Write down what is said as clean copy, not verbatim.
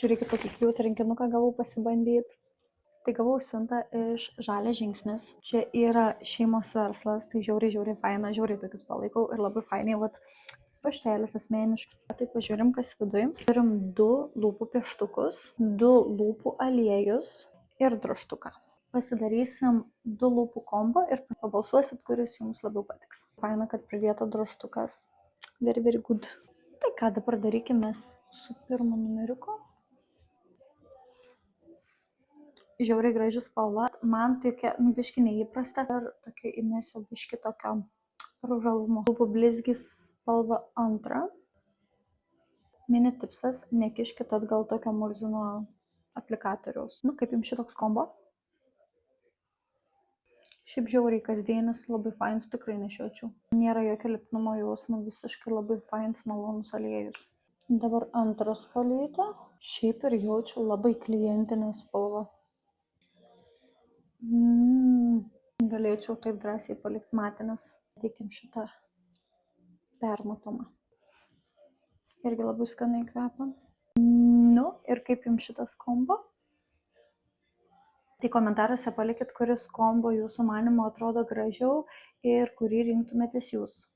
Žiūrėkit, tokį cute rinkinuką gavau pasibandyti. Tai gavau siuntą iš Žalias žingsnis. Čia yra šeimos verslas, tai žiauriai faina, žiauriai tokius palaikau ir labai fainiai, vat, paštelis asmeniškas. Tai pažiūrim, kas viduj. Turim 2 lūpų pieštukus, 2 lūpų aliejus ir drožtuką. Pasidarysim 2 lūpų kombo ir pabalsuosit, kuris jums labiau patiks. Faina, kad pridėta drožtukas. Very good. Tai ką dabar darykime su pirmu numeriuku. Žiauriai graži spalva. Man tokia, biški neįprasta ir tokia įmėsio biški tokio ružalumo. Lūpų blizgis spalva 2. Mini tipsas, nekiškit atgal tokio murzino aplikatoriaus. Kaip jums šitoks kombo? Šiaip žiauriai kasdienis, labai fainas, tikrai nešiočiau. Nėra jokio lipnumo jausmo, visiškai labai fainas, malonus aliejus. Dabar antrą spalvytę. Šiaip ir jaučiu labai klientinę spalvą. Galėčiau taip drąsiai palikti matines. Dėkim šitą permatomą. Irgi labai skaniai kvepia. Ir kaip jums šitas kombo? Tai komentaruose palikit, kuris kombo jūsų manymu atrodo gražiau ir kurį rinktumėtės jūs.